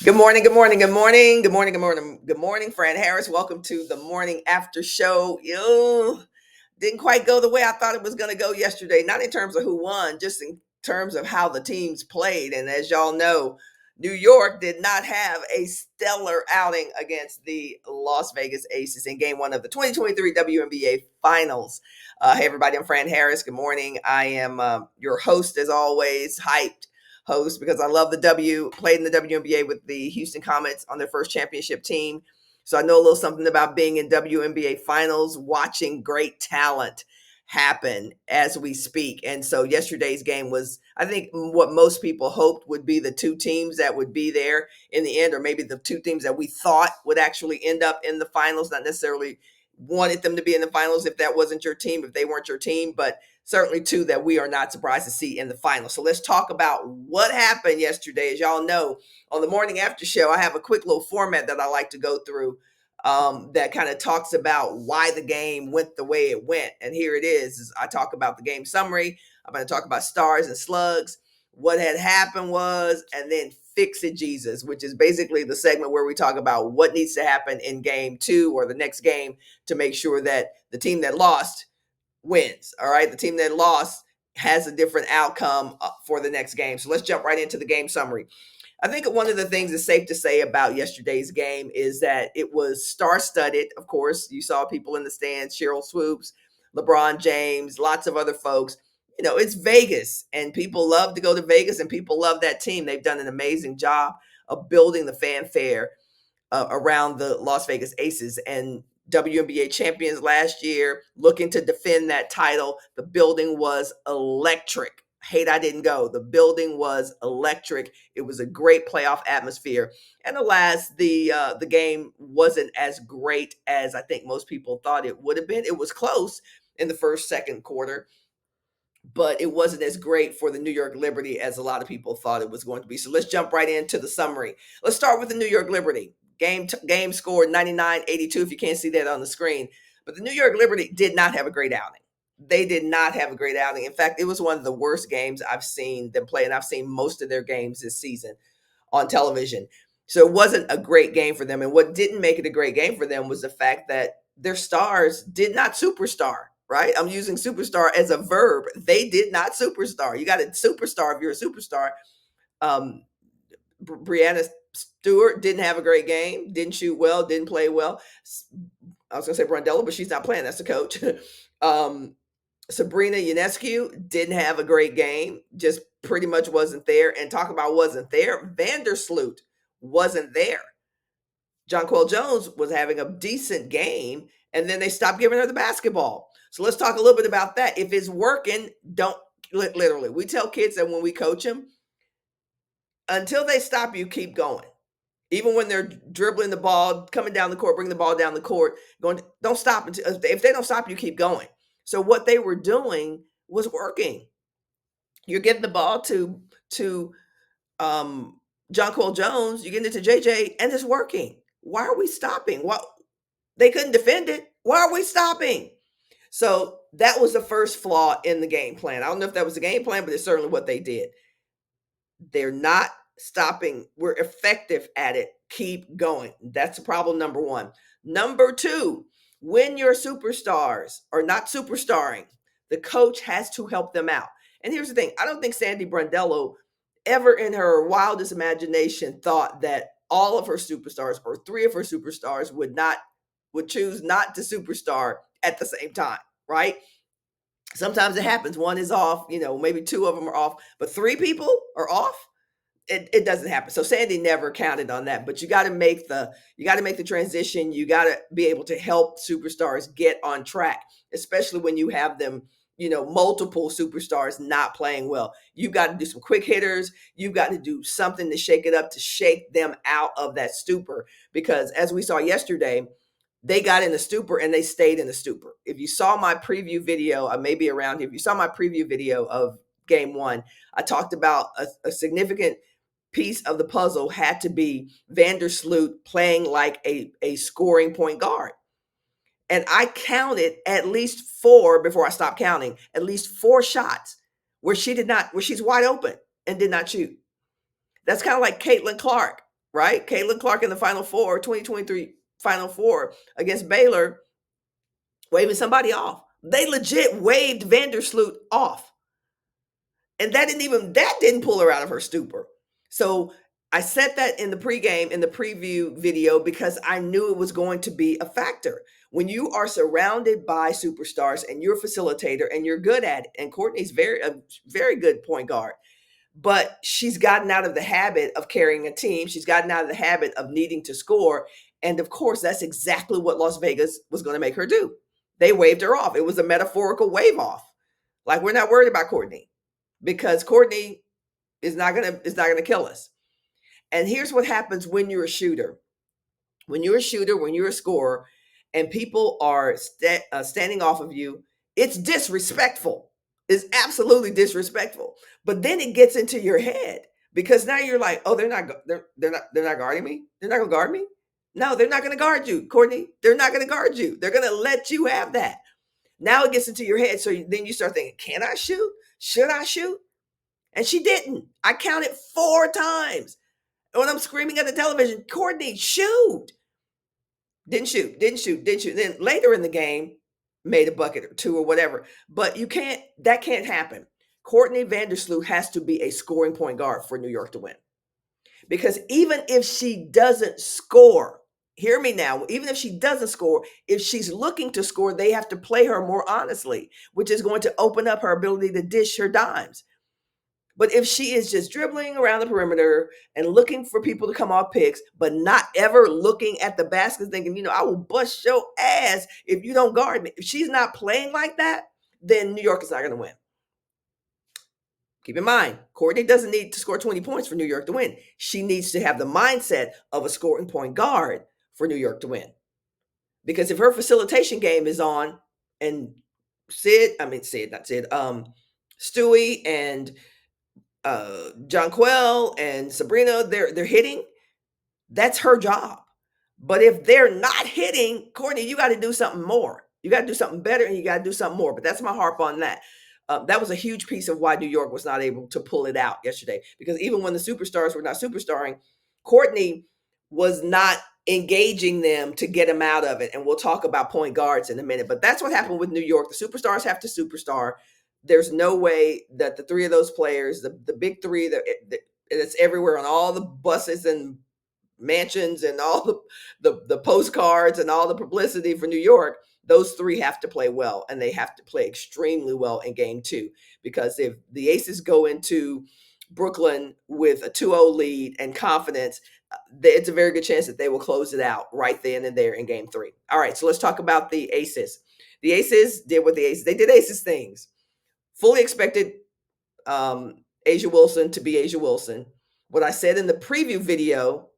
Good morning, good morning, good morning, good morning, good morning, good morning, Fran Harris. Welcome to the morning after show. You didn't quite go the way I thought it was going to go yesterday, not in terms of who won, just in terms of how the teams played. And as y'all know, New York did not have a stellar outing against the Las Vegas Aces in game one of the 2023 WNBA Finals. Hey, everybody, I'm Fran Harris. Good morning. I am your host, as always, hyped host because I love the played in the WNBA with the Houston Comets on their first championship team. So I know a little something about being in WNBA finals, watching great talent happen as we speak. And so yesterday's game was, I think, what most people hoped would be the two teams that would be there in the end, or maybe the two teams that we thought would actually end up in the finals, not necessarily wanted them to be in the finals if that wasn't your team, if they weren't your team, but certainly two that we are not surprised to see in the final. So let's talk about what happened yesterday. As y'all know, on the morning after show, I have a quick little format that I like to go through that kind of talks about why the game went the way it went. And here it is. I talk about the game summary. I'm going to talk about stars and slugs, what had happened was, and then Fix It Jesus, which is basically the segment where we talk about what needs to happen in game two or the next game to make sure that the team that lost wins. All right. The team that lost has a different outcome for the next game. So let's jump right into the game summary. I think one of the things that's safe to say about yesterday's game is that it was star-studded. Of course, you saw people in the stands, Cheryl Swoops, LeBron James, lots of other folks. You know, it's Vegas, and people love to go to Vegas, and people love that team. They've done an amazing job of building the fanfare around the Las Vegas Aces and WNBA champions last year, looking to defend that title. The building was electric. Hate I didn't go. The building was electric. It was a great playoff atmosphere. And alas, the game wasn't as great as I think most people thought it would have been. It was close in the second quarter, but it wasn't as great for the New York Liberty as a lot of people thought it was going to be. So let's jump right into the summary. Let's start with the New York Liberty. Game scored 99-82 if you can't see that on the screen. But the New York Liberty did not have a great outing. They did not have a great outing. In fact, it was one of the worst games I've seen them play, and I've seen most of their games this season on television. So it wasn't a great game for them. And what didn't make it a great game for them was the fact that their stars did not superstar, right? I'm using superstar as a verb. They did not superstar. You got a superstar if you're a superstar. Um, Brianna Stewart didn't have a great game, didn't shoot well, didn't play well. I was going to say Brandella, but she's not playing. That's the coach. Sabrina Ionescu didn't have a great game, just pretty much wasn't there. And talk about wasn't there. Vandersloot wasn't there. Jonquel Jones was having a decent game, and then they stopped giving her the basketball. So let's talk a little bit about that. If it's working, don't literally. We tell kids that when we coach them, until they stop you, keep going. Even when they're dribbling the ball, coming down the court, bring the ball down the court, going, don't stop until if they don't stop you, keep going. So what they were doing was working. You're getting the ball to Jonquel Jones, you get it to JJ, and it's working. Why are we stopping? Well, they couldn't defend it. Why are we stopping? So that was the first flaw in the game plan. I don't know if that was the game plan, but it's certainly what they did. They're not stopping. We're effective at it. Keep going. That's problem number one. Number two, when your superstars are not superstarring, the coach has to help them out. And here's the thing, I don't think Sandy Brandello ever in her wildest imagination thought that all of her superstars or three of her superstars would choose not to superstar at the same time, right? Sometimes it happens. One is off, maybe two of them are off, but three people are off. It doesn't happen. So Sandy never counted on that. But you got to make the transition. You got to be able to help superstars get on track, especially when you have them, multiple superstars not playing well. You've got to do some quick hitters. You've got to do something to shake it up, to shake them out of that stupor. Because as we saw yesterday, they got in the stupor and they stayed in the stupor. If you saw my preview video, I may be around here. If you saw my preview video of game one, I talked about a significant piece of the puzzle had to be Vandersloot playing like a scoring point guard. And I counted at least four before I stopped counting, at least four shots where she's wide open and did not shoot. That's kind of like Caitlin Clark. right? Caitlin Clark in the Final Four, 2023 Final Four against Baylor, waving somebody off. They legit waved Vandersloot off. And that didn't pull her out of her stupor. So I said that in the pregame, in the preview video, because I knew it was going to be a factor. When you are surrounded by superstars and you're a facilitator and you're good at it, and Courtney's a very good point guard, but she's gotten out of the habit of carrying a team. She's gotten out of the habit of needing to score. And of course, that's exactly what Las Vegas was going to make her do. They waved her off. It was a metaphorical wave off. Like, we're not worried about Courtney because Courtney is not gonna kill us. And here's what happens when you're a shooter. When you're a shooter, when you're a scorer, and people are standing off of you, it's disrespectful. It's absolutely disrespectful. But then it gets into your head because now you're like, oh, they're not guarding me. They're not gonna guard me. No, they're not gonna guard you, Courtney. They're not gonna guard you. They're gonna let you have that. Now it gets into your head. So then you start thinking, can I shoot? Should I shoot? And she didn't. I counted 4 times. And when I'm screaming at the television, Courtney, shoot. Didn't shoot, didn't shoot, didn't shoot. Then later in the game, made a bucket or 2 or whatever. But that can't happen. Courtney Vandersloot has to be a scoring point guard for New York to win. Because even if she doesn't score, hear me now, even if she doesn't score, if she's looking to score, they have to play her more honestly, which is going to open up her ability to dish her dimes. But if she is just dribbling around the perimeter and looking for people to come off picks, but not ever looking at the basket, thinking, I will bust your ass if you don't guard me. If she's not playing like that, then New York is not going to win. Keep in mind, Courtney doesn't need to score 20 points for New York to win. She needs to have the mindset of a scoring point guard for New York to win. Because if her facilitation game is on and Stewie and Jonquel and Sabrina, they're hitting, that's her job. But if they're not hitting, Courtney, you got to do something more. You got to do something better and you got to do something more. But that's my harp on that. That was a huge piece of why New York was not able to pull it out yesterday. Because even when the superstars were not superstarring, Courtney was not engaging them to get them out of it. And we'll talk about point guards in a minute. But that's what happened with New York. The superstars have to superstar. There's no way that the 3 of those players, the big 3 that's everywhere on all the buses and mansions and all the postcards and all the publicity for New York, those 3 have to play well, and they have to play extremely well in game 2. Because if the Aces go into Brooklyn with a 2-0 lead and confidence, it's a very good chance that they will close it out right then and there in game 3. All right, so let's talk about the Aces. The Aces did what they did Aces things. Fully expected A'ja Wilson to be A'ja Wilson. What I said in the preview video,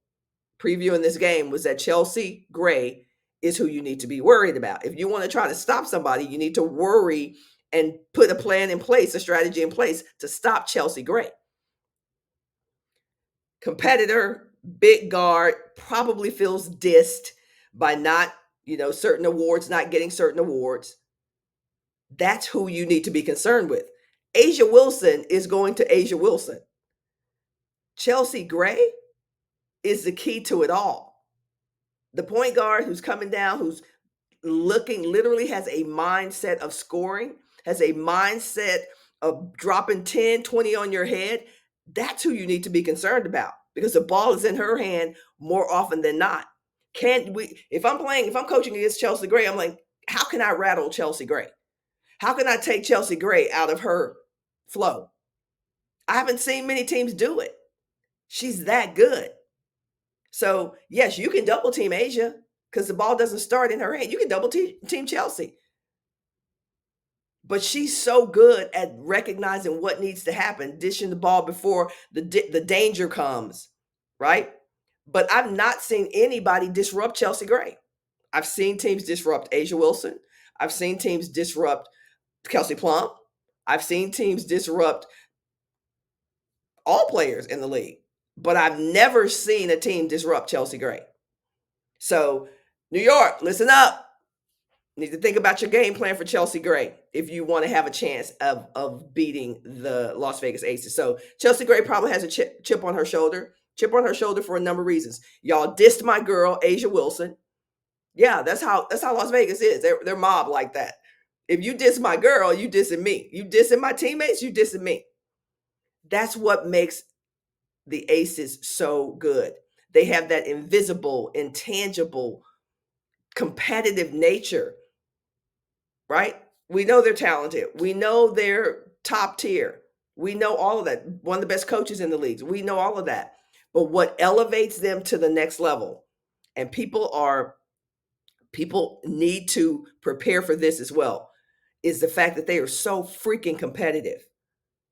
previewing this game, was that Chelsea Gray is who you need to be worried about. If you want to try to stop somebody, you need to worry and put a plan in place, a strategy in place to stop Chelsea Gray. Competitor, big guard, probably feels dissed by not, certain awards, not getting certain awards. That's who you need to be concerned with. A'ja Wilson is going to A'ja Wilson. Chelsea Gray is the key to it all. The point guard who's coming down, who's literally has a mindset of scoring, has a mindset of dropping 10, 20 on your head. That's who you need to be concerned about because the ball is in her hand more often than not. If I'm coaching against Chelsea Gray, I'm like, how can I rattle Chelsea Gray? How can I take Chelsea Gray out of her flow? I haven't seen many teams do it. She's that good. So, yes, you can double team A'ja because the ball doesn't start in her hand. You can double team Chelsea. But she's so good at recognizing what needs to happen, dishing the ball before the danger comes, right? But I've not seen anybody disrupt Chelsea Gray. I've seen teams disrupt A'ja Wilson. I've seen teams disrupt Kelsey Plum. I've seen teams disrupt all players in the league, but I've never seen a team disrupt Chelsea Gray. So, New York, listen up. You need to think about your game plan for Chelsea Gray if you want to have a chance of beating the Las Vegas Aces. So, Chelsea Gray probably has a chip on her shoulder. Chip on her shoulder for a number of reasons. Y'all dissed my girl, Asia Wilson. Yeah, that's how Las Vegas is. They're mob like that. If you diss my girl, you dissing me. You dissing my teammates, you dissing me. That's what makes the Aces so good. They have that invisible, intangible, competitive nature, right? We know they're talented. We know they're top tier. We know all of that. One of the best coaches in the leagues. We know all of that. But what elevates them to the next level, and people need to prepare for this as well, is the fact that they are so freaking competitive.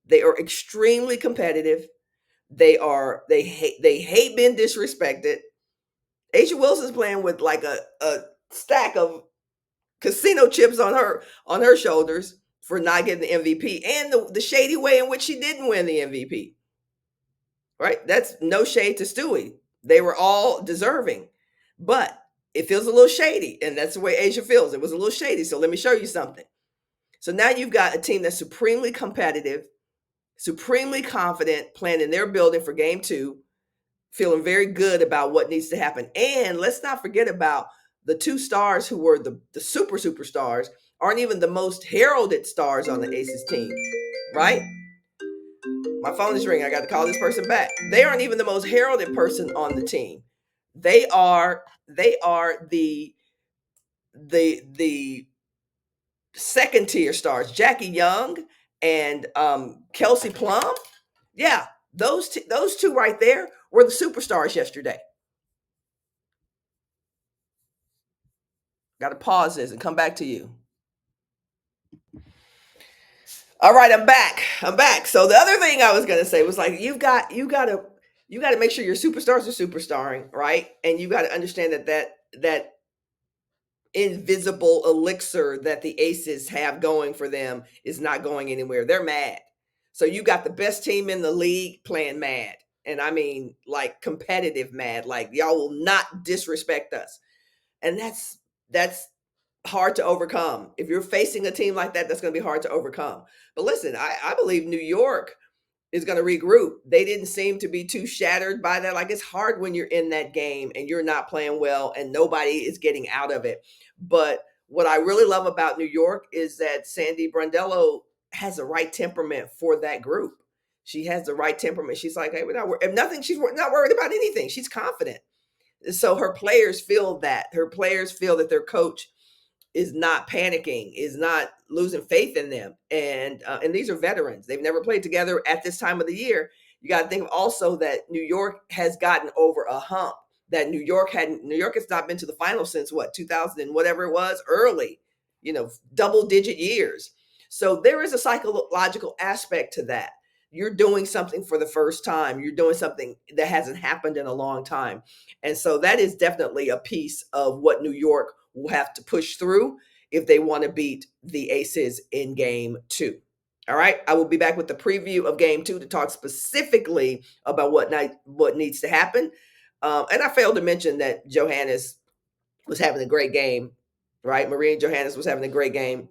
They are extremely competitive. They hate being disrespected. Asia Wilson's playing with like a stack of casino chips on her shoulders for not getting the MVP and the shady way in which she didn't win the MVP. Right? That's no shade to Stewie. They were all deserving, but it feels a little shady, and that's the way Asia feels. It was a little shady. So let me show you something. So now you've got a team that's supremely competitive, supremely confident, planning their building for game 2, feeling very good about what needs to happen. And let's not forget about the 2 stars who were the superstars, aren't even the most heralded stars on the Aces team, right? My phone is ringing. I got to call this person back. They aren't even the most heralded person on the team. They are the second tier stars. Jackie Young and Kelsey Plum. Yeah, those two right there were the superstars yesterday. Got to pause this and come back to you. All right, I'm back. I'm back. So the other thing I was gonna say was like you gotta make sure your superstars are superstarring, right? And you got to understand that invisible elixir that the Aces have going for them is not going anywhere. They're mad. So you got the best team in the league playing mad. And I mean like competitive mad. Like y'all will not disrespect us. And that's hard to overcome. If you're facing a team like that, that's going to be hard to overcome. But listen, I believe New York is going to regroup. They didn't seem to be too shattered by that. Like it's hard when you're in that game and you're not playing well and nobody is getting out of it. But what I really love about New York is that Sandy Brondello has the right temperament for that group. She has the right temperament. She's like, hey, we're not worried. If nothing, she's not worried about anything. She's confident. So her players feel that. Her players feel that their coach is not panicking, is not losing faith in them. And these are veterans. They've never played together at this time of the year. You got to think also that New York has gotten over a hump that New York has not been to the finals since what, 2000 and whatever it was, early, double digit years. So there is a psychological aspect to that. You're doing something for the first time. You're doing something that hasn't happened in a long time. And so that is definitely a piece of what New York will have to push through if they want to beat the Aces in game 2. All right. I will be back with the preview of game 2 to talk specifically about what needs to happen. And I failed to mention that Johannes was having a great game, right? Maria Johannes was having a great game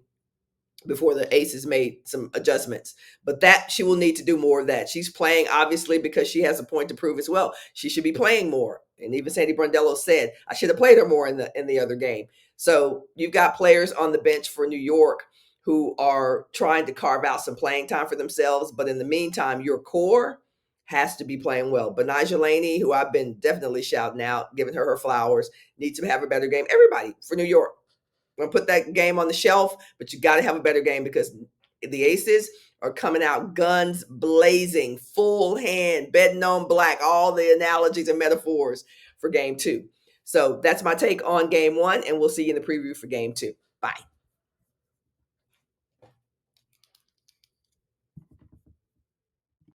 before the Aces made some adjustments. But that she will need to do more of that. She's playing, obviously, because she has a point to prove as well. She should be playing more. And even Sandy Brondello said, I should have played her more in the other game. So you've got players on the bench for New York who are trying to carve out some playing time for themselves. But in the meantime, your core has to be playing well. Benija Laney, who I've been definitely shouting out, giving her flowers, needs to have a better game. Everybody for New York. I'm going to put that game on the shelf, but you got to have a better game because the Aces are coming out guns blazing, full hand, betting on black, all the analogies and metaphors for game 2. So that's my take on game 1, and we'll see you in the preview for game 2. Bye.